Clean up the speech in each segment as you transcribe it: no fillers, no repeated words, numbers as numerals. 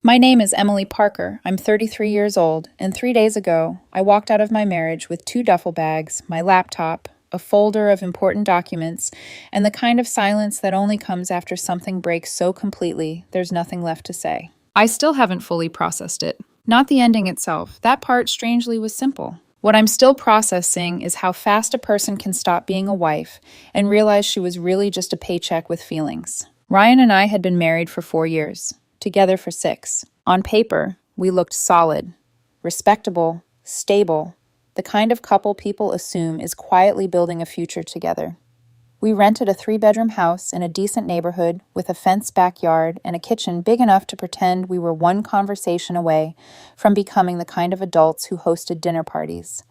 My name is Emily Parker. I'm 33 years old, and 3 days ago, I walked out of my marriage with 2 duffel bags, my laptop, a folder of important documents, and the kind of silence that only comes after something breaks so completely there's nothing left to say. I still haven't fully processed it. Not the ending itself. That part, strangely, was simple. What I'm still processing is how fast a person can stop being a wife and realize she was really just a paycheck with feelings. Ryan and I had been married for 4 years, together for 6. On paper, we looked solid, respectable, stable, the kind of couple people assume is quietly building a future together. We rented a 3-bedroom house in a decent neighborhood with a fenced backyard and a kitchen big enough to pretend we were one conversation away from becoming the kind of adults who hosted dinner parties.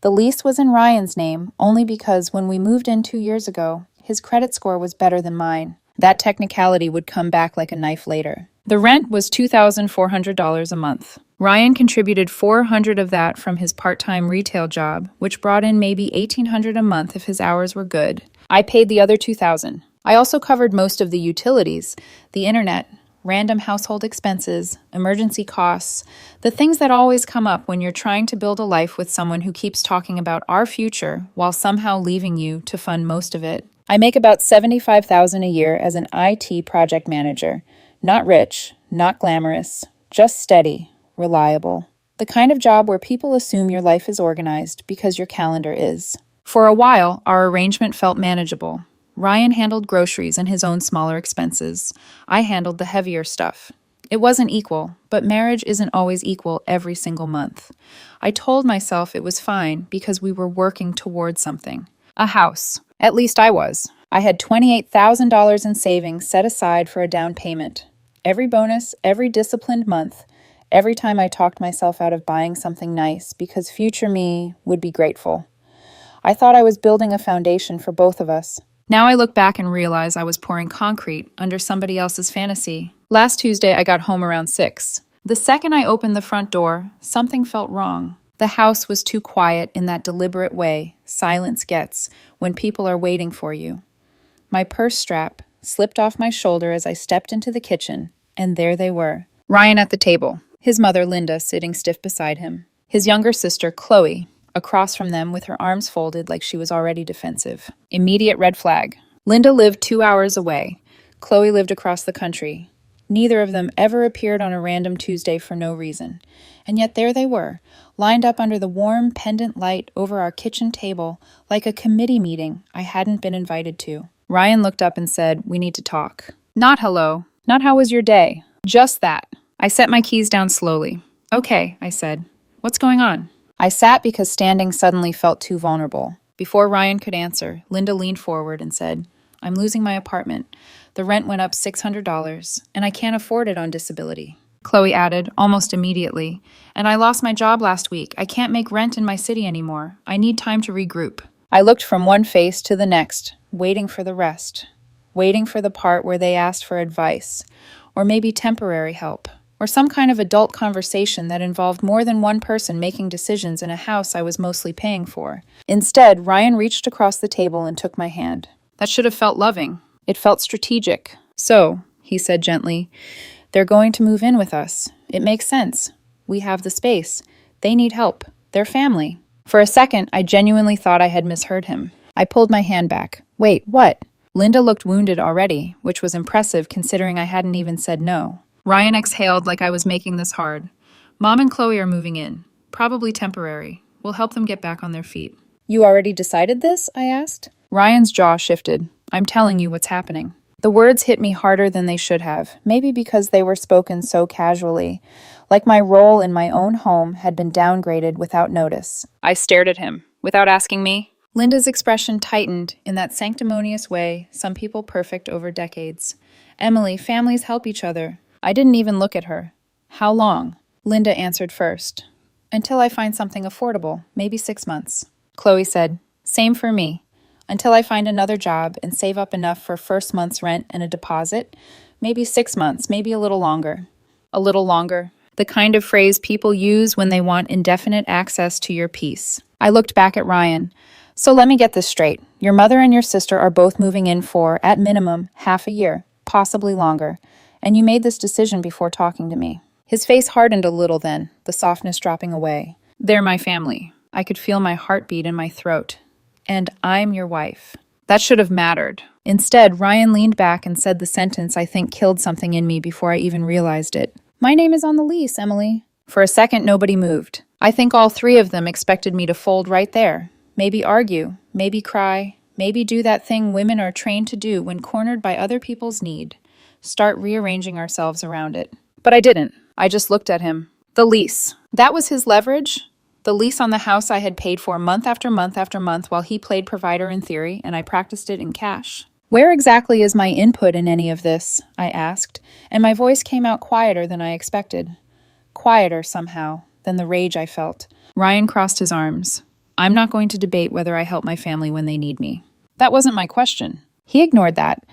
The lease was in Ryan's name only because when we moved in 2 years ago, his credit score was better than mine. That technicality would come back like a knife later. The rent was $2,400 a month. Ryan contributed $400 of that from his part-time retail job, which brought in maybe $1,800 a month if his hours were good. I paid the other $2,000. I also covered most of the utilities, the internet, random household expenses, emergency costs, the things that always come up when you're trying to build a life with someone who keeps talking about our future while somehow leaving you to fund most of it. I make about $75,000 a year as an IT project manager. Not rich, not glamorous, just steady, reliable. The kind of job where people assume your life is organized because your calendar is. For a while, our arrangement felt manageable. Ryan handled groceries and his own smaller expenses. I handled the heavier stuff. It wasn't equal, but marriage isn't always equal every single month. I told myself it was fine because we were working towards something. A house. At least I was. I had $28,000 in savings set aside for a down payment. Every bonus, every disciplined month, every time I talked myself out of buying something nice because future me would be grateful. I thought I was building a foundation for both of us. Now I look back and realize I was pouring concrete under somebody else's fantasy. Last Tuesday, I got home around 6. The second I opened the front door, something felt wrong. The house was too quiet in that deliberate way silence gets when people are waiting for you. My purse strap slipped off my shoulder as I stepped into the kitchen, and there they were. Ryan at the table, his mother Linda sitting stiff beside him, his younger sister Chloe across from them with her arms folded like she was already defensive. Immediate red flag. Linda lived 2 hours away. Chloe lived across the country. Neither of them ever appeared on a random Tuesday for no reason. And yet there they were, lined up under the warm pendant light over our kitchen table like a committee meeting I hadn't been invited to. Ryan looked up and said, "We need to talk." Not hello, not how was your day, just that. I set my keys down slowly. "Okay," I said. "What's going on?" I sat because standing suddenly felt too vulnerable. Before Ryan could answer, Linda leaned forward and said, "I'm losing my apartment. The rent went up $600, and I can't afford it on disability." Chloe added, almost immediately, "And I lost my job last week. I can't make rent in my city anymore. I need time to regroup." I looked from one face to the next, waiting for the rest, waiting for the part where they asked for advice, or maybe temporary help, or some kind of adult conversation that involved more than one person making decisions in a house I was mostly paying for. Instead, Ryan reached across the table and took my hand. That should have felt loving. It felt strategic. "So," he said gently, "they're going to move in with us. It makes sense. We have the space. They need help. They're family." For a second, I genuinely thought I had misheard him. I pulled my hand back. "Wait, what?" Linda looked wounded already, which was impressive considering I hadn't even said no. Ryan exhaled like I was making this hard. "Mom and Chloe are moving in. Probably temporary. We'll help them get back on their feet." "You already decided this?" I asked. Ryan's jaw shifted. "I'm telling you what's happening." The words hit me harder than they should have, maybe because they were spoken so casually, like my role in my own home had been downgraded without notice. I stared at him. "Without asking me?" Linda's expression tightened in that sanctimonious way some people perfect over decades. "Emily, families help each other." I didn't even look at her. "How long?" Linda answered first. "Until I find something affordable, maybe 6 months." Chloe said, "Same for me. Until I find another job and save up enough for first month's rent and a deposit, maybe 6 months, maybe a little longer." A little longer. The kind of phrase people use when they want indefinite access to your peace. I looked back at Ryan. "So let me get this straight. Your mother and your sister are both moving in for, at minimum, half a year, possibly longer. And you made this decision before talking to me. His face hardened a little then, the softness dropping away. They're my family. I could feel my heartbeat in my throat. And I'm your wife. That should have mattered. Instead, Ryan leaned back and said the sentence I think killed something in me before I even realized it. My name is on the lease, Emily. For a second, nobody moved. I think all three of them expected me to fold right there. Maybe argue, maybe cry, maybe do that thing women are trained to do when cornered by other people's need. Start rearranging ourselves around it. But I didn't. I just looked at him. The lease. That was his leverage? The lease on the house I had paid for month after month after month while he played provider in theory and I practiced it in cash. Where exactly is my input in any of this? I asked, and my voice came out quieter than I expected. Quieter, somehow, than the rage I felt. Ryan crossed his arms. I'm not going to debate whether I help my family when they need me. That wasn't my question. He ignored that.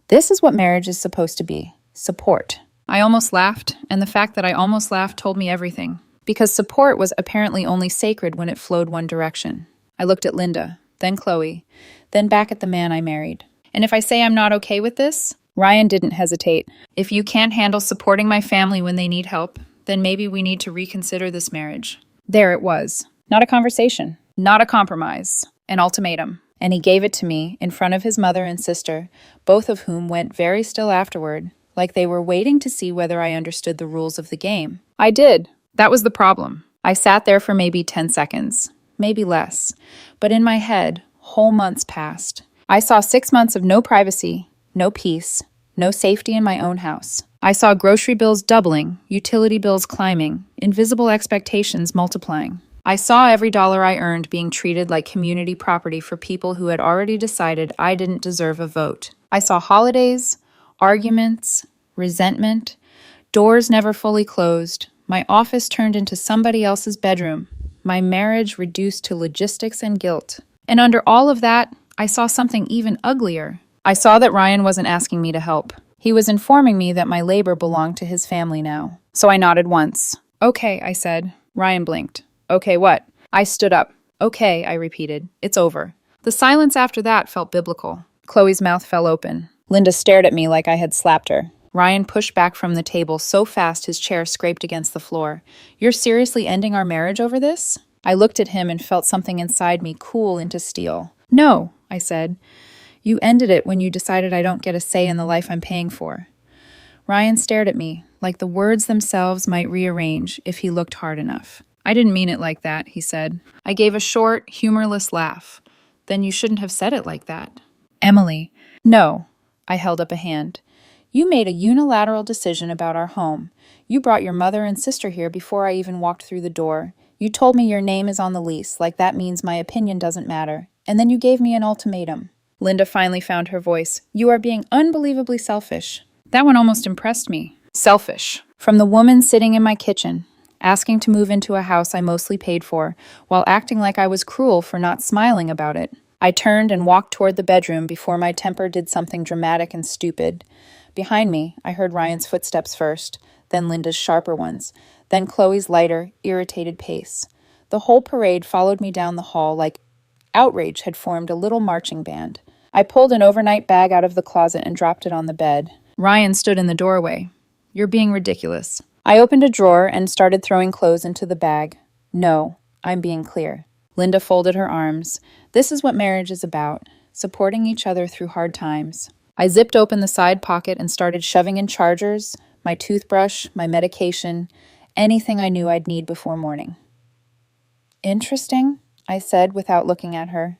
This is what marriage is supposed to be. Support. I almost laughed, and the fact that I almost laughed told me everything. Because support was apparently only sacred when it flowed one direction. I looked at Linda, then Chloe, then back at the man I married. And if I say I'm not okay with this, Ryan didn't hesitate. If you can't handle supporting my family when they need help, then maybe we need to reconsider this marriage. There it was. Not a conversation. Not a compromise. An ultimatum. And he gave it to me in front of his mother and sister, both of whom went very still afterward, like they were waiting to see whether I understood the rules of the game. I did. That was the problem. I sat there for maybe 10 seconds, maybe less. But in my head, whole months passed. I saw 6 months of no privacy, no peace, no safety in my own house. I saw grocery bills doubling, utility bills climbing, invisible expectations multiplying. I saw every dollar I earned being treated like community property for people who had already decided I didn't deserve a vote. I saw holidays, arguments, resentment, doors never fully closed, my office turned into somebody else's bedroom, my marriage reduced to logistics and guilt. And under all of that, I saw something even uglier. I saw that Ryan wasn't asking me to help. He was informing me that my labor belonged to his family now. So I nodded once. Okay, I said. Ryan blinked. Okay, what? I stood up. Okay, I repeated. It's over. The silence after that felt biblical. Chloe's mouth fell open. Linda stared at me like I had slapped her. Ryan pushed back from the table so fast his chair scraped against the floor. You're seriously ending our marriage over this? I looked at him and felt something inside me cool into steel. No, I said. You ended it when you decided I don't get a say in the life I'm paying for. Ryan stared at me, like the words themselves might rearrange if he looked hard enough. I didn't mean it like that, he said. I gave a short, humorless laugh. Then you shouldn't have said it like that. Emily. No. I held up a hand. You made a unilateral decision about our home. You brought your mother and sister here before I even walked through the door. You told me your name is on the lease, like that means my opinion doesn't matter. And then you gave me an ultimatum. Linda finally found her voice. You are being unbelievably selfish. That one almost impressed me. Selfish. From the woman sitting in my kitchen, asking to move into a house I mostly paid for, while acting like I was cruel for not smiling about it. I turned and walked toward the bedroom before my temper did something dramatic and stupid. Behind me, I heard Ryan's footsteps first, then Linda's sharper ones, then Chloe's lighter, irritated pace. The whole parade followed me down the hall like outrage had formed a little marching band. I pulled an overnight bag out of the closet and dropped it on the bed. Ryan stood in the doorway. You're being ridiculous. I opened a drawer and started throwing clothes into the bag. No, I'm being clear. Linda folded her arms. This is what marriage is about, supporting each other through hard times. I zipped open the side pocket and started shoving in chargers, my toothbrush, my medication, anything I knew I'd need before morning. Interesting, I said without looking at her,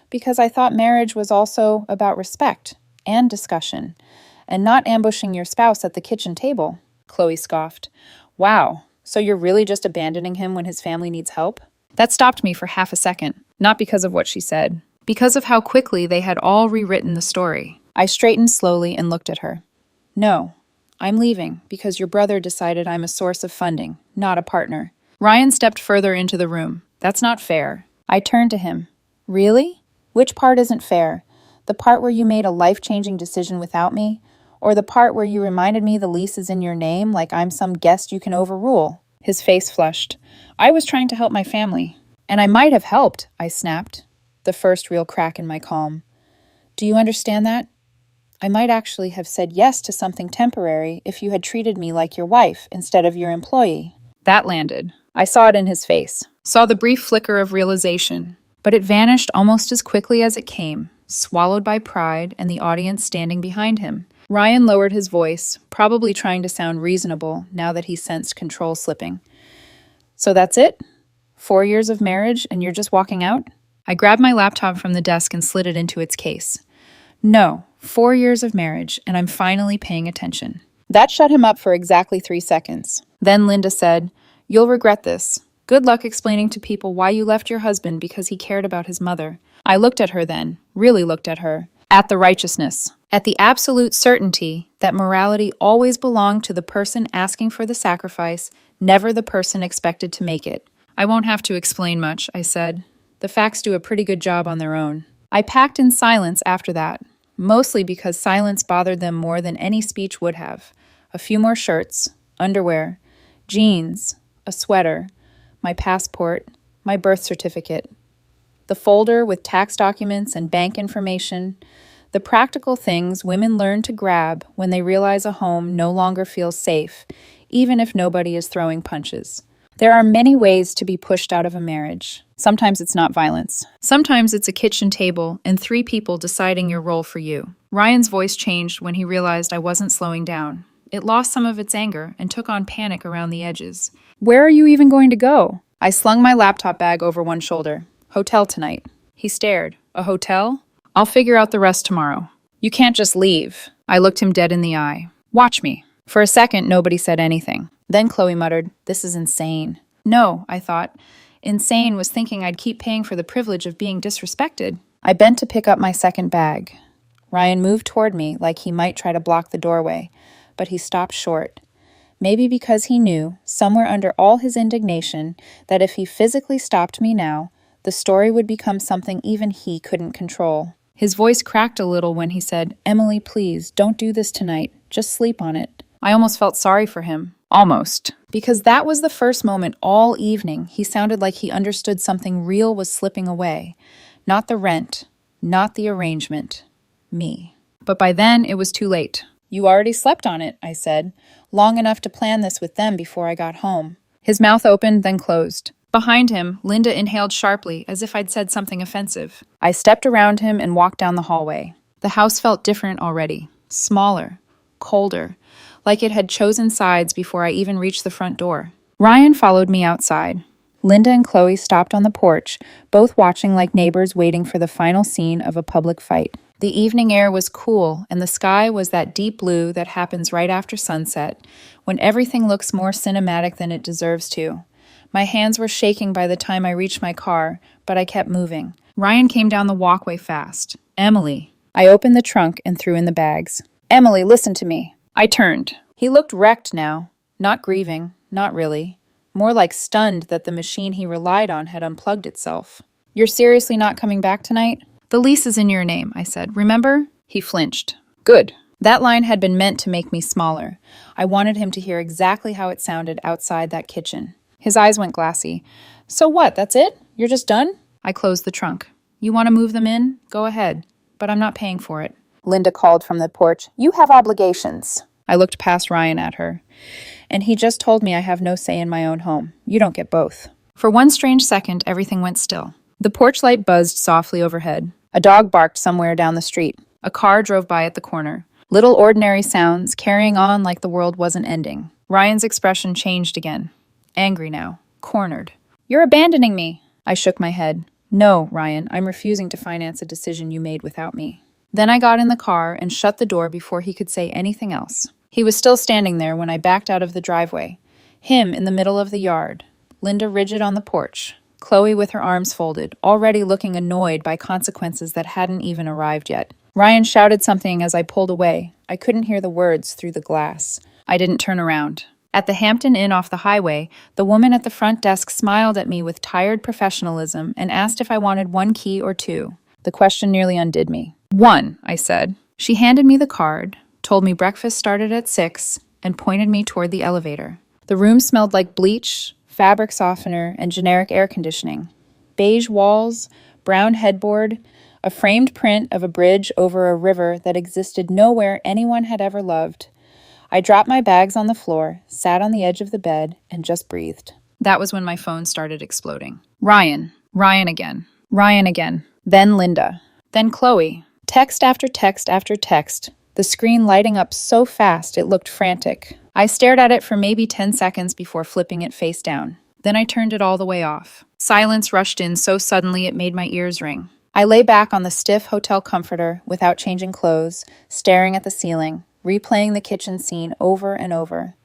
because I thought marriage was also about respect and discussion, and not ambushing your spouse at the kitchen table. Chloe scoffed. Wow, so you're really just abandoning him when his family needs help? That stopped me for half a second, not because of what she said, because of how quickly they had all rewritten the story. I straightened slowly and looked at her. No, I'm leaving because your brother decided I'm a source of funding, not a partner. Ryan stepped further into the room. That's not fair. I turned to him. Really? Which part isn't fair? The part where you made a life-changing decision without me? Or the part where you reminded me the lease is in your name like I'm some guest you can overrule? His face flushed. I was trying to help my family. And I might have helped, I snapped, the first real crack in my calm. Do you understand that? I might actually have said yes to something temporary if you had treated me like your wife instead of your employee." That landed. I saw it in his face, saw the brief flicker of realization, but it vanished almost as quickly as it came, swallowed by pride and the audience standing behind him. Ryan lowered his voice, probably trying to sound reasonable now that he sensed control slipping. "So that's it? 4 years of marriage and you're just walking out?" I grabbed my laptop from the desk and slid it into its case. "No, 4 years of marriage, and I'm finally paying attention." That shut him up for exactly 3 seconds. Then Linda said, "You'll regret this. Good luck explaining to people why you left your husband because he cared about his mother." I looked at her then, really looked at her, at the righteousness, at the absolute certainty that morality always belonged to the person asking for the sacrifice, never the person expected to make it. "I won't have to explain much," I said. "The facts do a pretty good job on their own." I packed in silence after that, mostly because silence bothered them more than any speech would have. A few more shirts, underwear, jeans, a sweater, my passport, my birth certificate, the folder with tax documents and bank information, the practical things women learn to grab when they realize a home no longer feels safe, even if nobody is throwing punches. There are many ways to be pushed out of a marriage. Sometimes it's not violence. Sometimes it's a kitchen table and 3 people deciding your role for you. Ryan's voice changed when he realized I wasn't slowing down. It lost some of its anger and took on panic around the edges. "Where are you even going to go?" I slung my laptop bag over one shoulder. "Hotel tonight." He stared. "A hotel? I'll figure out the rest tomorrow." "You can't just leave." I looked him dead in the eye. "Watch me." For a second, nobody said anything. Then Chloe muttered, "This is insane." No, I thought. Insane was thinking I'd keep paying for the privilege of being disrespected. I bent to pick up my second bag. Ryan moved toward me like he might try to block the doorway, but he stopped short. Maybe because he knew, somewhere under all his indignation, that if he physically stopped me now, the story would become something even he couldn't control. His voice cracked a little when he said, "Emily, please, don't do this tonight. Just sleep on it." I almost felt sorry for him. Almost. Because that was the first moment all evening he sounded like he understood something real was slipping away. Not the rent, not the arrangement. Me. But by then, it was too late. "You already slept on it," I said. "Long enough to plan this with them before I got home." His mouth opened, then closed. Behind him, Linda inhaled sharply, as if I'd said something offensive. I stepped around him and walked down the hallway. The house felt different already. Smaller. Colder. Like it had chosen sides before I even reached the front door. Ryan followed me outside. Linda and Chloe stopped on the porch, both watching like neighbors waiting for the final scene of a public fight. The evening air was cool, and the sky was that deep blue that happens right after sunset, when everything looks more cinematic than it deserves to. My hands were shaking by the time I reached my car, but I kept moving. Ryan came down the walkway fast. "Emily." I opened the trunk and threw in the bags. "Emily, listen to me." I turned. He looked wrecked now. Not grieving, not really. More like stunned that the machine he relied on had unplugged itself. "You're seriously not coming back tonight?" "The lease is in your name," I said. "Remember?" He flinched. Good. That line had been meant to make me smaller. I wanted him to hear exactly how it sounded outside that kitchen. His eyes went glassy. "So what, that's it? You're just done?" I closed the trunk. "You want to move them in? Go ahead. But I'm not paying for it." Linda called from the porch. "You have obligations." I looked past Ryan at her. "And he just told me I have no say in my own home. You don't get both." For one strange second, everything went still. The porch light buzzed softly overhead. A dog barked somewhere down the street. A car drove by at the corner. Little ordinary sounds, carrying on like the world wasn't ending. Ryan's expression changed again. Angry now. Cornered. "You're abandoning me." I shook my head. "No, Ryan, I'm refusing to finance a decision you made without me." Then I got in the car and shut the door before he could say anything else. He was still standing there when I backed out of the driveway. Him in the middle of the yard. Linda rigid on the porch. Chloe with her arms folded, already looking annoyed by consequences that hadn't even arrived yet. Ryan shouted something as I pulled away. I couldn't hear the words through the glass. I didn't turn around. At the Hampton Inn off the highway, the woman at the front desk smiled at me with tired professionalism and asked if I wanted 1 key or 2. The question nearly undid me. 1, I said. She handed me the card, told me breakfast started at 6, and pointed me toward the elevator. The room smelled like bleach, fabric softener, and generic air conditioning. Beige walls, brown headboard, a framed print of a bridge over a river that existed nowhere anyone had ever loved. I dropped my bags on the floor, sat on the edge of the bed, and just breathed. That was when my phone started exploding. Ryan. Ryan again. Ryan again. Then Linda. Then Chloe. Text after text after text, the screen lighting up so fast it looked frantic. I stared at it for maybe 10 seconds before flipping it face down. Then I turned it all the way off. Silence rushed in so suddenly it made my ears ring. I lay back on the stiff hotel comforter without changing clothes, staring at the ceiling, replaying the kitchen scene over and over.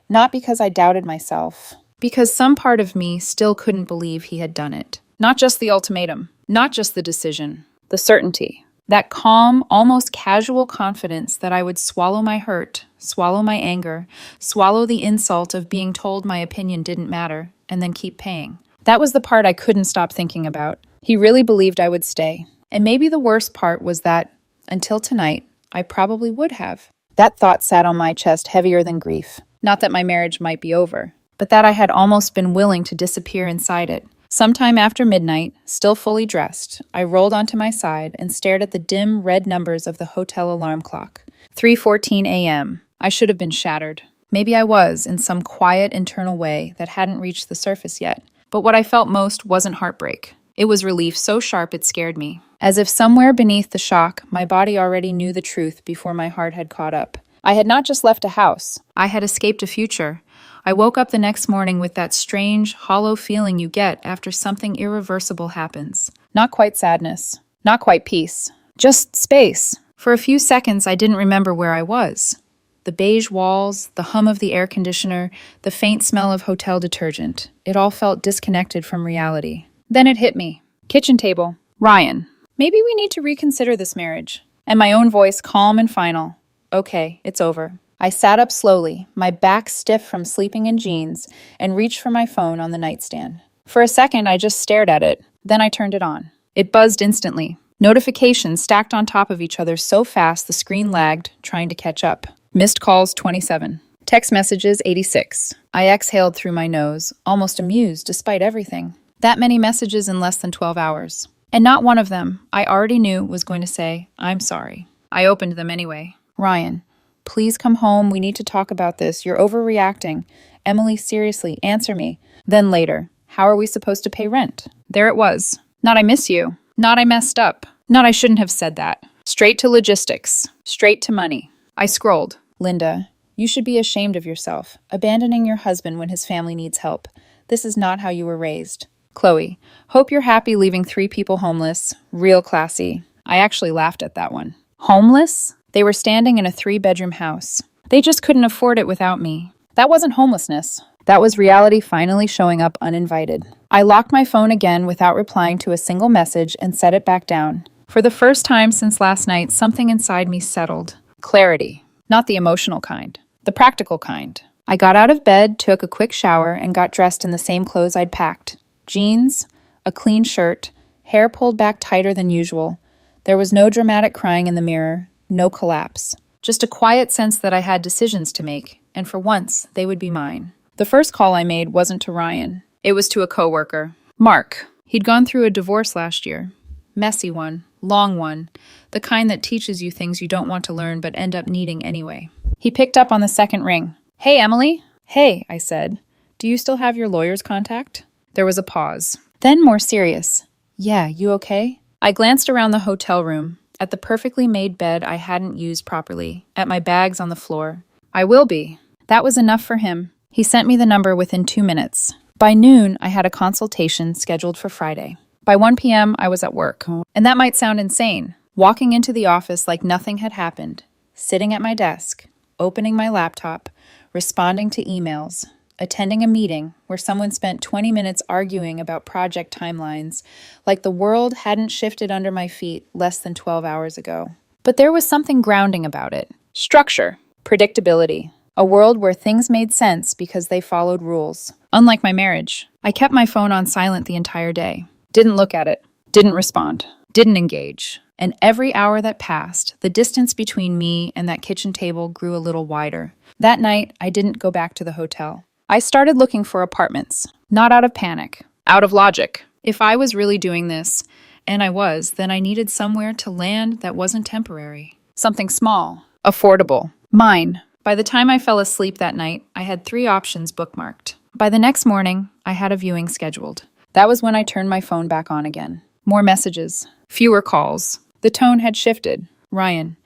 Not because I doubted myself, because some part of me still couldn't believe he had done it. Not just the ultimatum, not just the decision, the certainty. That calm, almost casual confidence that I would swallow my hurt, swallow my anger, swallow the insult of being told my opinion didn't matter, and then keep paying. That was the part I couldn't stop thinking about. He really believed I would stay. And maybe the worst part was that, until tonight, I probably would have. That thought sat on my chest heavier than grief. Not that my marriage might be over, but that I had almost been willing to disappear inside it. Sometime after midnight, still fully dressed, I rolled onto my side and stared at the dim red numbers of the hotel alarm clock. 3:14 a.m. I should have been shattered. Maybe I was, in some quiet internal way that hadn't reached the surface yet. But what I felt most wasn't heartbreak. It was relief so sharp it scared me. As if somewhere beneath the shock, my body already knew the truth before my heart had caught up. I had not just left a house. I had escaped a future. I woke up the next morning with that strange, hollow feeling you get after something irreversible happens. Not quite sadness. Not quite peace. Just space. For a few seconds, I didn't remember where I was. The beige walls, the hum of the air conditioner, the faint smell of hotel detergent. It all felt disconnected from reality. Then it hit me. Kitchen table. Ryan. Maybe we need to reconsider this marriage. And my own voice calm and final. Okay, it's over. I sat up slowly, my back stiff from sleeping in jeans, and reached for my phone on the nightstand. For a second, I just stared at it. Then I turned it on. It buzzed instantly. Notifications stacked on top of each other so fast the screen lagged, trying to catch up. Missed calls 27. Text messages 86. I exhaled through my nose, almost amused despite everything. That many messages in less than 12 hours. And not one of them, I already knew, was going to say, I'm sorry. I opened them anyway. Ryan. Please come home. We need to talk about this. You're overreacting. Emily, seriously, answer me. Then later, how are we supposed to pay rent? There it was. Not I miss you. Not I messed up. Not I shouldn't have said that. Straight to logistics. Straight to money. I scrolled. Linda, you should be ashamed of yourself. Abandoning your husband when his family needs help. This is not how you were raised. Chloe, hope you're happy leaving 3 people homeless. Real classy. I actually laughed at that one. Homeless? They were standing in a 3-bedroom house. They just couldn't afford it without me. That wasn't homelessness. That was reality finally showing up uninvited. I locked my phone again without replying to a single message and set it back down. For the first time since last night, something inside me settled. Clarity. Not the emotional kind. The practical kind. I got out of bed, took a quick shower, and got dressed in the same clothes I'd packed. Jeans, a clean shirt, hair pulled back tighter than usual. There was no dramatic crying in the mirror. No collapse. Just a quiet sense that I had decisions to make, and for once, they would be mine. The first call I made wasn't to Ryan. It was to a coworker. Mark. He'd gone through a divorce last year. Messy one. Long one. The kind that teaches you things you don't want to learn but end up needing anyway. He picked up on the second ring. Hey, Emily. Hey, I said. Do you still have your lawyer's contact? There was a pause. Then more serious. Yeah, you okay? I glanced around the hotel room. At the perfectly made bed I hadn't used properly, at my bags on the floor. I will be. That was enough for him. He sent me the number within 2 minutes. By noon, I had a consultation scheduled for Friday. By 1 p.m., I was at work. And that might sound insane. Walking into the office like nothing had happened, sitting at my desk, opening my laptop, responding to emails, attending a meeting where someone spent 20 minutes arguing about project timelines, like the world hadn't shifted under my feet less than 12 hours ago. But there was something grounding about it. Structure, predictability, a world where things made sense because they followed rules. Unlike my marriage, I kept my phone on silent the entire day. Didn't look at it, didn't respond, didn't engage. And every hour that passed, the distance between me and that kitchen table grew a little wider. That night, I didn't go back to the hotel. I started looking for apartments, not out of panic, out of logic. If I was really doing this, And I was, then I needed somewhere to land that wasn't temporary. Something small, affordable, mine. By the time I fell asleep that night, I had 3 options bookmarked. By the next morning, I had a viewing scheduled. That was when I turned my phone back on again. More messages, fewer calls. The tone had shifted. Ryan,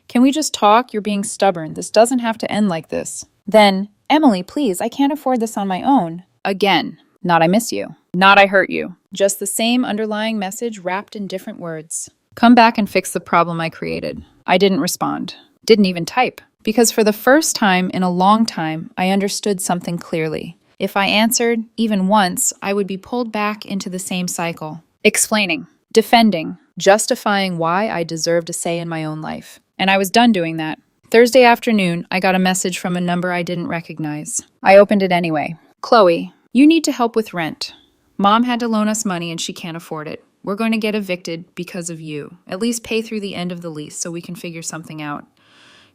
can we just talk? You're being stubborn. This doesn't have to end like this. Then, Emily, please, I can't afford this on my own. Again. Not I miss you. Not I hurt you. Just the same underlying message wrapped in different words. Come back and fix the problem I created. I didn't respond. Didn't even type. Because for the first time in a long time, I understood something clearly. If I answered, even once, I would be pulled back into the same cycle. Explaining, defending, justifying why I deserved a say in my own life. And I was done doing that. Thursday afternoon, I got a message from a number I didn't recognize. I opened it anyway. Chloe, you need to help with rent. Mom had to loan us money and she can't afford it. We're going to get evicted because of you. At least pay through the end of the lease so we can figure something out.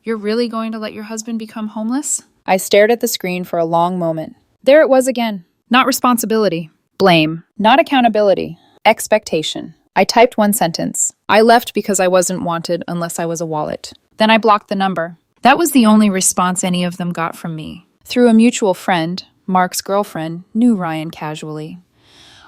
You're really going to let your husband become homeless? I stared at the screen for a long moment. There it was again. Not responsibility. Blame. Not accountability. Expectation. I typed one sentence. I left because I wasn't wanted unless I was a wallet. Then I blocked the number. That was the only response any of them got from me. Through a mutual friend, Mark's girlfriend knew Ryan casually.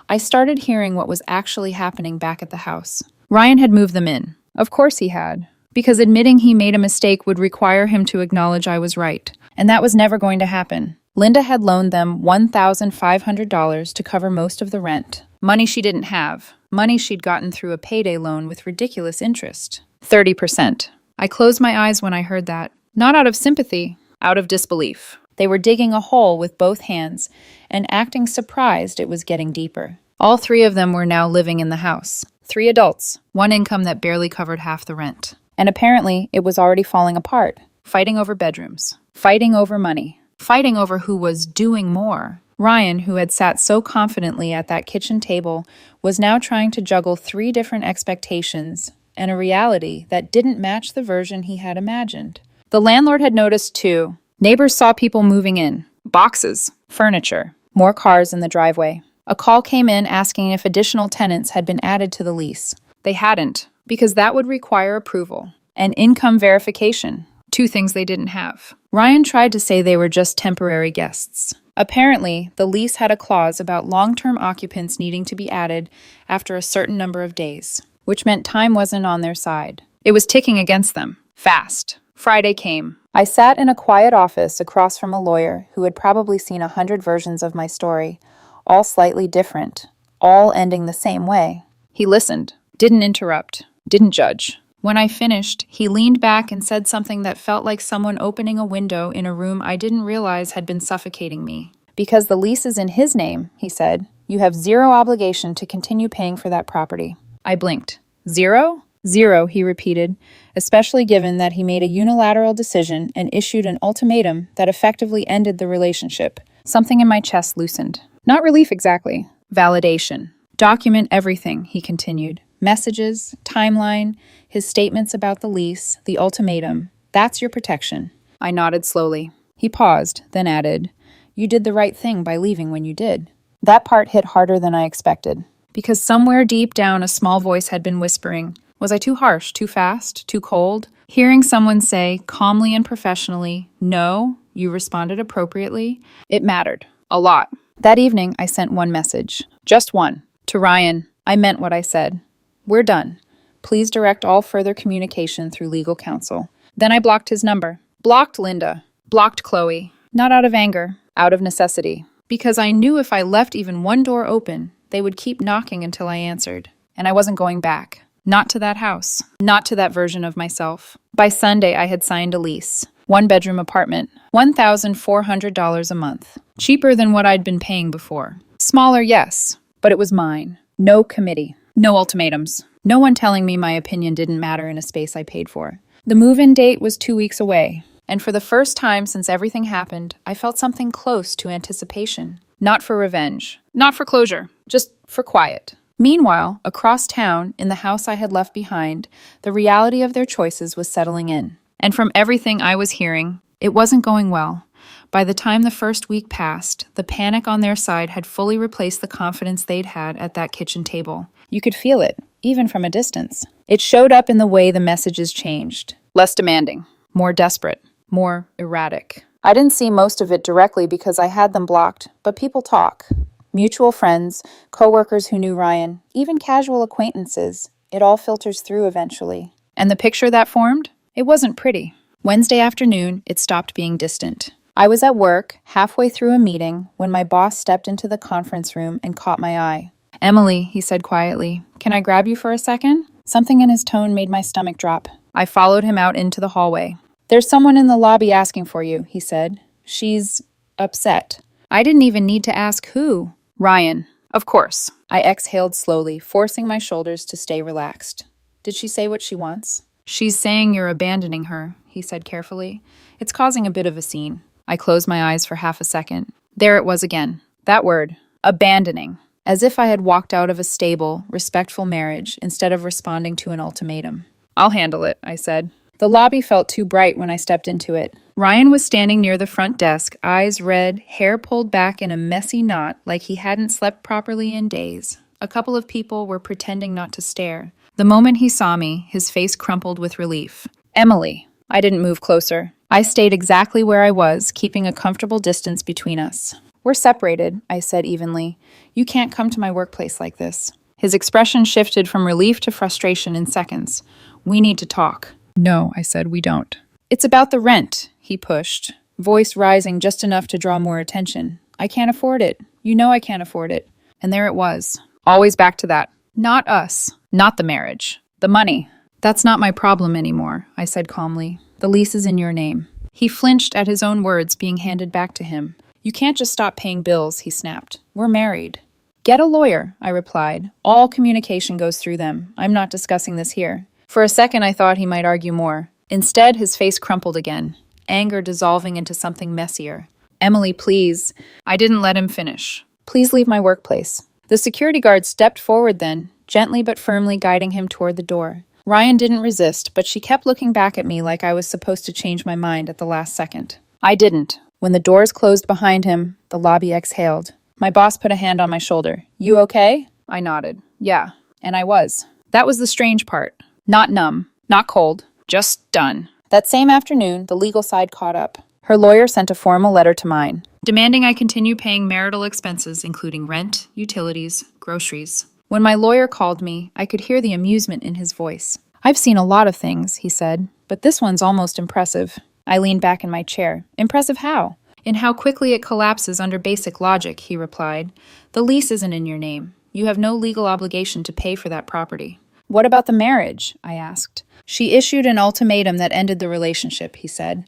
I started hearing what was actually happening back at the house. Ryan had moved them in. Of course he had. Because admitting he made a mistake would require him to acknowledge I was right. And that was never going to happen. Linda had loaned them $1,500 to cover most of the rent. Money she didn't have. Money she'd gotten through a payday loan with ridiculous interest. 30%. I closed my eyes when I heard that. Not out of sympathy, out of disbelief. They were digging a hole with both hands and acting surprised it was getting deeper. All 3 of them were now living in the house. 3 adults, one income that barely covered half the rent. And apparently, it was already falling apart. Fighting over bedrooms. Fighting over money. Fighting over who was doing more. Ryan, who had sat so confidently at that kitchen table, was now trying to juggle 3 different expectations and a reality that didn't match the version he had imagined. The landlord had noticed too. Neighbors saw people moving in. Boxes. Furniture. More cars in the driveway. A call came in asking if additional tenants had been added to the lease. They hadn't, because that would require approval and income verification, 2 things they didn't have. Ryan tried to say they were just temporary guests. Apparently, the lease had a clause about long-term occupants needing to be added after a certain number of days, which meant time wasn't on their side. It was ticking against them. Fast. Friday came. I sat in a quiet office across from a lawyer who had probably seen 100 versions of my story, all slightly different, all ending the same way. He listened, didn't interrupt, didn't judge. When I finished, he leaned back and said something that felt like someone opening a window in a room I didn't realize had been suffocating me. Because the lease is in his name, he said, you have 0 obligation to continue paying for that property. I blinked. 0? 0, he repeated, especially given that he made a unilateral decision and issued an ultimatum that effectively ended the relationship. Something in my chest loosened. Not relief exactly. Validation. Document everything, he continued. Messages, timeline, his statements about the lease, the ultimatum. That's your protection. I nodded slowly. He paused, then added, you did the right thing by leaving when you did. That part hit harder than I expected. Because somewhere deep down a small voice had been whispering, was I too harsh, too fast, too cold? Hearing someone say, calmly and professionally, no, you responded appropriately, it mattered. A lot. That evening, I sent one message. Just one. To Ryan, I meant what I said. We're done. Please direct all further communication through legal counsel. Then I blocked his number. Blocked Linda. Blocked Chloe. Not out of anger, out of necessity. Because I knew if I left even one door open, they would keep knocking until I answered. And I wasn't going back. Not to that house. Not to that version of myself. By Sunday, I had signed a lease. 1-bedroom apartment. $1,400 a month. Cheaper than what I'd been paying before. Smaller, yes. But it was mine. No committee. No ultimatums. No one telling me my opinion didn't matter in a space I paid for. The move-in date was 2 weeks away. And for the first time since everything happened, I felt something close to anticipation. Not for revenge. Not for closure. Just for quiet. Meanwhile, across town, in the house I had left behind, the reality of their choices was settling in. And from everything I was hearing, it wasn't going well. By the time the first week passed, the panic on their side had fully replaced the confidence they'd had at that kitchen table. You could feel it. even from a distance. It showed up in the way the messages changed. Less demanding, more desperate, more erratic. I didn't see most of it directly because I had them blocked, but people talk. Mutual friends, coworkers who knew Ryan, even casual acquaintances. It all filters through eventually. And the picture that formed? It wasn't pretty. Wednesday afternoon, it stopped being distant. I was at work, halfway through a meeting, when my boss stepped into the conference room and caught my eye. "Emily," he said quietly, "can I grab you for a second?" Something in his tone made my stomach drop. I followed him out into the hallway. "There's someone in the lobby asking for you," he said. "She's upset." I didn't even need to ask who. "Ryan." "Of course." I exhaled slowly, forcing my shoulders to stay relaxed. "Did she say what she wants?" "She's saying you're abandoning her," he said carefully. "It's causing a bit of a scene." I closed my eyes for half a second. There it was again. That word. Abandoning. As if I had walked out of a stable, respectful marriage instead of responding to an ultimatum. "I'll handle it," I said. The lobby felt too bright when I stepped into it. Ryan was standing near the front desk, eyes red, hair pulled back in a messy knot like he hadn't slept properly in days. A couple of people were pretending not to stare. The moment he saw me, his face crumpled with relief. "Emily." I didn't move closer. I stayed exactly where I was, keeping a comfortable distance between us. "We're separated," I said evenly. "You can't come to my workplace like this." His expression shifted from relief to frustration in seconds. "We need to talk." "No," I said, "we don't." "It's about the rent," he pushed, voice rising just enough to draw more attention. "I can't afford it. You know I can't afford it." And there it was. Always back to that. Not us. Not the marriage. The money. "That's not my problem anymore," I said calmly. "The lease is in your name." He flinched at his own words being handed back to him. "You can't just stop paying bills," he snapped. "We're married." "Get a lawyer," I replied. "All communication goes through them. I'm not discussing this here." For a second, I thought he might argue more. Instead, his face crumpled again, anger dissolving into something messier. "Emily, please." I didn't let him finish. "Please leave my workplace." The security guard stepped forward then, gently but firmly guiding him toward the door. Ryan didn't resist, but she kept looking back at me like I was supposed to change my mind at the last second. I didn't. When the doors closed behind him, the lobby exhaled. My boss put a hand on my shoulder. "You okay?" I nodded. "Yeah." And I was. That was the strange part. Not numb, not cold, just done. That same afternoon, the legal side caught up. Her lawyer sent a formal letter to mine, demanding I continue paying marital expenses, including rent, utilities, groceries. When my lawyer called me, I could hear the amusement in his voice. "I've seen a lot of things," he said, "but this one's almost impressive." I leaned back in my chair. "Impressive how?" "In how quickly it collapses under basic logic," he replied. "The lease isn't in your name. You have no legal obligation to pay for that property." "What about the marriage?" I asked. "She issued an ultimatum that ended the relationship," he said.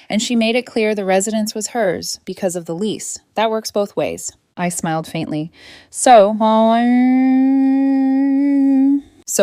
"And she made it clear the residence was hers because of the lease. That works both ways." I smiled faintly. So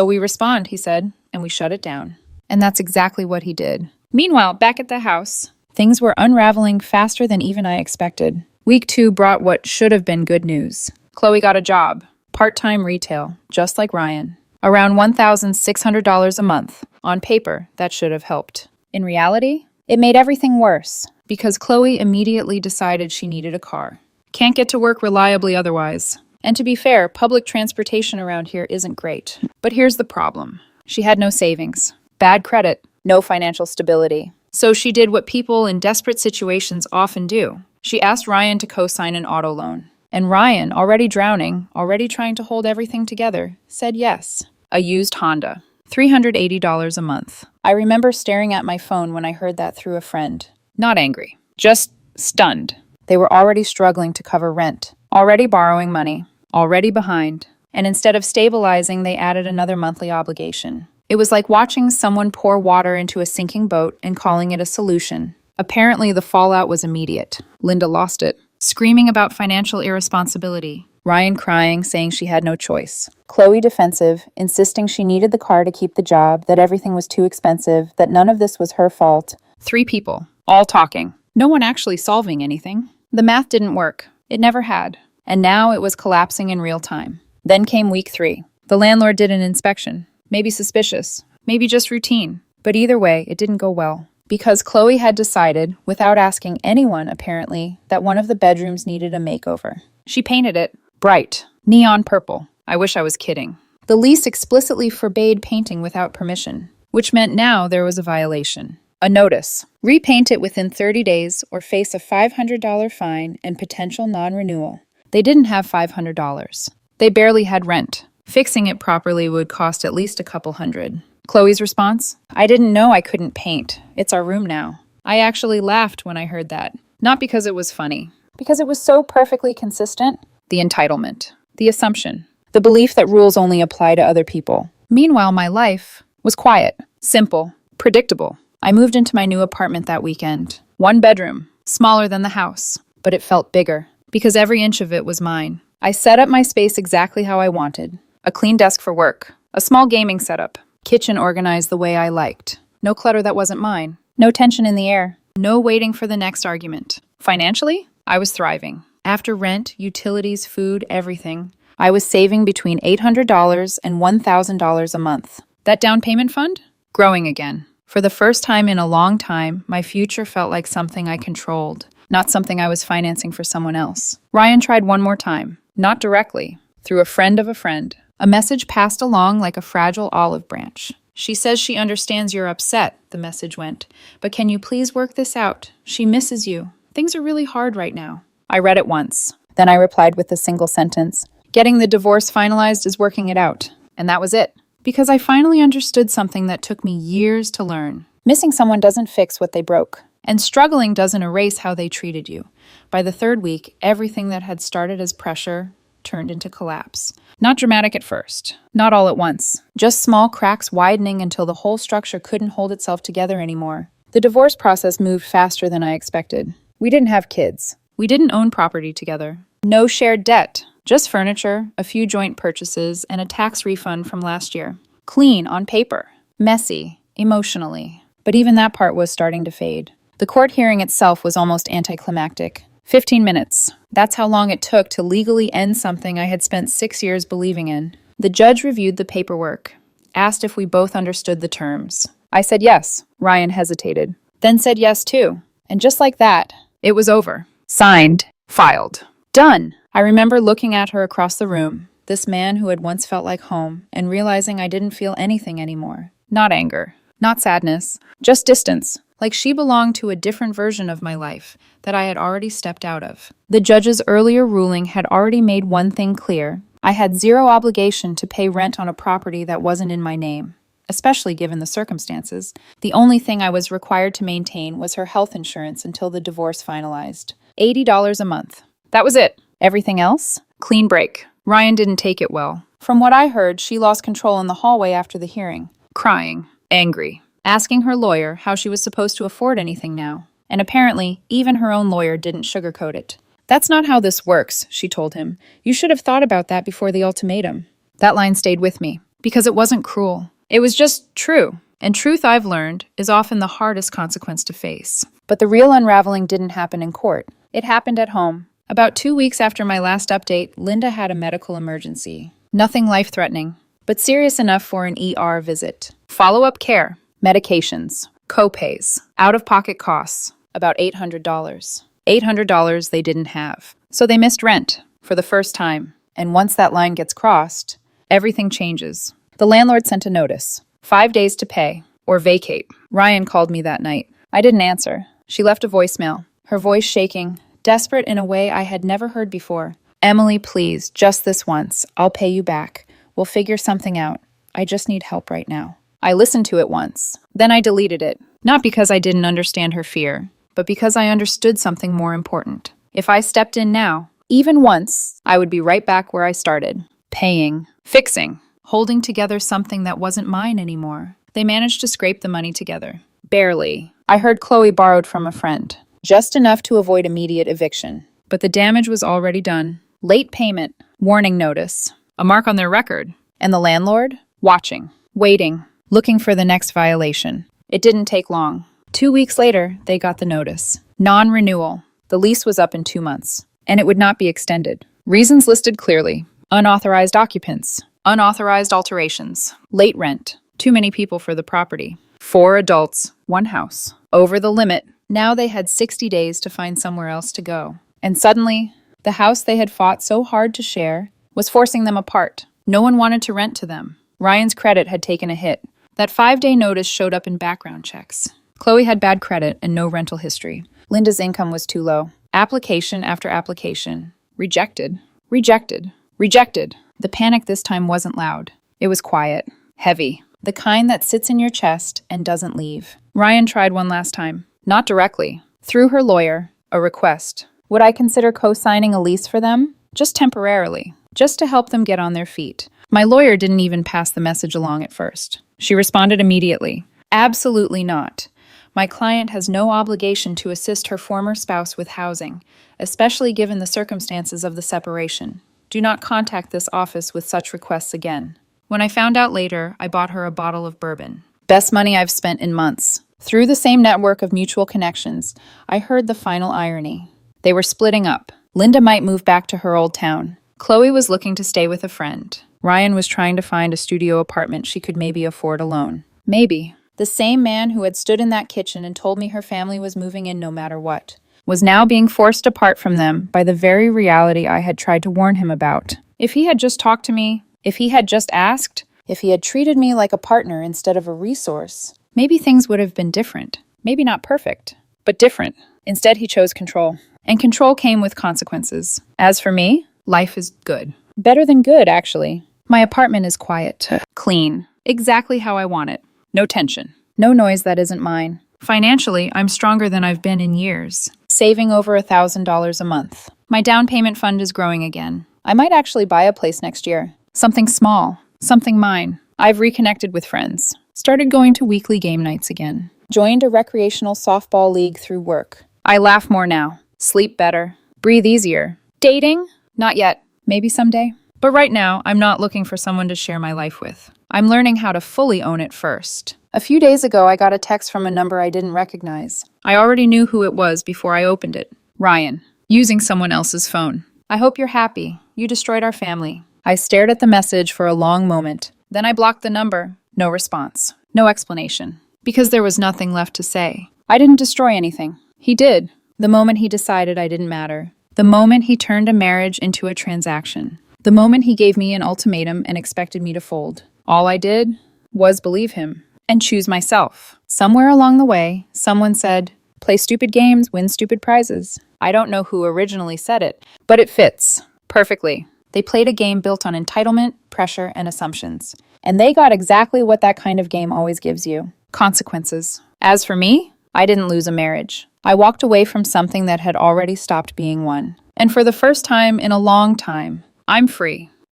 we respond," he said, "and we shut it down." And that's exactly what he did. Meanwhile, back at the house, things were unraveling faster than even I expected. Week 2 brought what should have been good news. Chloe got a job, part-time retail, just like Ryan. Around $1,600 a month. On paper, that should have helped. In reality, it made everything worse, because Chloe immediately decided she needed a car. Can't get to work reliably otherwise. And to be fair, public transportation around here isn't great. But here's the problem. She had no savings, bad credit, no financial stability. So she did what people in desperate situations often do. She asked Ryan to co-sign an auto loan. And Ryan, already drowning, already trying to hold everything together, said yes. A used Honda. $380 a month. I remember staring at my phone when I heard that through a friend. Not angry, just stunned. They were already struggling to cover rent, already borrowing money, already behind. And instead of stabilizing, they added another monthly obligation. It was like watching someone pour water into a sinking boat and calling it a solution. Apparently, the fallout was immediate. Linda lost it, screaming about financial irresponsibility. Ryan crying, saying she had no choice. Chloe defensive, insisting she needed the car to keep the job, that everything was too expensive, that none of this was her fault. 3 people, all talking. No one actually solving anything. The math didn't work. It never had. And now it was collapsing in real time. Then came week 3. The landlord did an inspection. Maybe suspicious. Maybe just routine. But either way, it didn't go well. Because Chloe had decided, without asking anyone apparently, that one of the bedrooms needed a makeover. She painted it bright, neon purple. I wish I was kidding. The lease explicitly forbade painting without permission, which meant now there was a violation. A notice. Repaint it within 30 days or face a $500 fine and potential non-renewal. They didn't have $500. They barely had rent. Fixing it properly would cost at least a couple hundred. Chloe's response? I didn't know I couldn't paint. It's our room now. I actually laughed when I heard that. Not because it was funny. Because it was so perfectly consistent. The entitlement. The assumption. The belief that rules only apply to other people. Meanwhile, my life was quiet, simple, predictable. I moved into my new apartment that weekend. 1 bedroom, smaller than the house, but it felt bigger because every inch of it was mine. I set up my space exactly how I wanted. A clean desk for work, a small gaming setup, kitchen organized the way I liked. No clutter that wasn't mine, no tension in the air, no waiting for the next argument. Financially, I was thriving. After rent, utilities, food, everything, I was saving between $800 and $1,000 a month. That down payment fund? Growing again. For the first time in a long time, my future felt like something I controlled, not something I was financing for someone else. Ryan tried one more time, not directly, through a friend of a friend. A message passed along like a fragile olive branch. She says she understands you're upset, the message went, but can you please work this out? She misses you. Things are really hard right now. I read it once. Then I replied with a single sentence. Getting the divorce finalized is working it out. And that was it. Because I finally understood something that took me years to learn. Missing someone doesn't fix what they broke. And struggling doesn't erase how they treated you. By the 3rd week, everything that had started as pressure turned into collapse. Not dramatic at first. Not all at once. Just small cracks widening until the whole structure couldn't hold itself together anymore. The divorce process moved faster than I expected. We didn't have kids. We didn't own property together. No shared debt. Just furniture, a few joint purchases, and a tax refund from last year. Clean on paper. Messy, emotionally. But even that part was starting to fade. The court hearing itself was almost anticlimactic. 15 minutes. That's how long it took to legally end something I had spent 6 years believing in. The judge reviewed the paperwork, asked if we both understood the terms. I said yes. Ryan hesitated. Then said yes too. And just like that, it was over. Signed. Filed. Done. I remember looking at her across the room, this man who had once felt like home, and realizing I didn't feel anything anymore. Not anger, not sadness, just distance, like she belonged to a different version of my life that I had already stepped out of. The judge's earlier ruling had already made one thing clear. I had zero obligation to pay rent on a property that wasn't in my name, especially given the circumstances. The only thing I was required to maintain was her health insurance until the divorce finalized. $80 a month. That was it. Everything else? Clean break. Ryan didn't take it well. From what I heard, she lost control in the hallway after the hearing. Crying. Angry. Asking her lawyer how she was supposed to afford anything now. And apparently, even her own lawyer didn't sugarcoat it. That's not how this works, she told him. You should have thought about that before the ultimatum. That line stayed with me. Because it wasn't cruel. It was just true. And truth, I've learned, is often the hardest consequence to face. But the real unraveling didn't happen in court. It happened at home. About 2 weeks after my last update, Linda had a medical emergency. Nothing life-threatening, but serious enough for an ER visit. Follow-up care, medications, co-pays, out-of-pocket costs, about $800. $800 they didn't have. So they missed rent for the first time. And once that line gets crossed, everything changes. The landlord sent a notice. 5 days to pay, or vacate. Ryan called me that night. I didn't answer. She left a voicemail, her voice shaking, desperate in a way I had never heard before. Emily, please, just this once. I'll pay you back. We'll figure something out. I just need help right now. I listened to it once. Then I deleted it. Not because I didn't understand her fear, but because I understood something more important. If I stepped in now, even once, I would be right back where I started. Paying. Fixing. Holding together something that wasn't mine anymore. They managed to scrape the money together. Barely. I heard Chloe borrowed from a friend. Just enough to avoid immediate eviction. But the damage was already done. Late payment, warning notice, a mark on their record. And the landlord? Watching, waiting, looking for the next violation. It didn't take long. 2 weeks later, they got the notice. Non-renewal. The lease was up in 2 months, and it would not be extended. Reasons listed clearly. Unauthorized occupants, unauthorized alterations, late rent, too many people for the property. 4 adults, 1 house. Over the limit. Now they had 60 days to find somewhere else to go. And suddenly, the house they had fought so hard to share was forcing them apart. No one wanted to rent to them. Ryan's credit had taken a hit. That 5-day notice showed up in background checks. Chloe had bad credit and no rental history. Linda's income was too low. Application after application. Rejected. Rejected. Rejected. The panic this time wasn't loud. It was quiet. Heavy. The kind that sits in your chest and doesn't leave. Ryan tried one last time. Not directly. Through her lawyer. A request. Would I consider co-signing a lease for them? Just temporarily. Just to help them get on their feet. My lawyer didn't even pass the message along at first. She responded immediately. Absolutely not. My client has no obligation to assist her former spouse with housing, especially given the circumstances of the separation. Do not contact this office with such requests again. When I found out later, I bought her a bottle of bourbon. Best money I've spent in months. Through the same network of mutual connections, I heard the final irony. They were splitting up. Linda might move back to her old town. Chloe was looking to stay with a friend. Ryan was trying to find a studio apartment she could maybe afford alone. Maybe. The same man who had stood in that kitchen and told me her family was moving in no matter what, was now being forced apart from them by the very reality I had tried to warn him about. If he had just talked to me, if he had just asked, if he had treated me like a partner instead of a resource, maybe things would have been different. Maybe not perfect, but different. Instead, he chose control. And control came with consequences. As for me, life is good. Better than good, actually. My apartment is quiet, clean, exactly how I want it. No tension. No noise that isn't mine. Financially, I'm stronger than I've been in years, saving over $1,000 a month. My down payment fund is growing again. I might actually buy a place next year. Something small. Something mine. I've reconnected with friends. Started going to weekly game nights again. Joined a recreational softball league through work. I laugh more now. Sleep better. Breathe easier. Dating? Not yet. Maybe someday. But right now, I'm not looking for someone to share my life with. I'm learning how to fully own it first. A few days ago, I got a text from a number I didn't recognize. I already knew who it was before I opened it. Ryan. Using someone else's phone. I hope you're happy. You destroyed our family. I stared at the message for a long moment. Then I blocked the number. No response. No explanation. Because there was nothing left to say. I didn't destroy anything. He did. The moment he decided I didn't matter. The moment he turned a marriage into a transaction. The moment he gave me an ultimatum and expected me to fold. All I did was believe him and choose myself. Somewhere along the way, someone said, play stupid games, win stupid prizes. I don't know who originally said it, but it fits perfectly. They played a game built on entitlement, pressure, and assumptions. And they got exactly what that kind of game always gives you. Consequences. As for me, I didn't lose a marriage. I walked away from something that had already stopped being one. And for the first time in a long time, I'm free.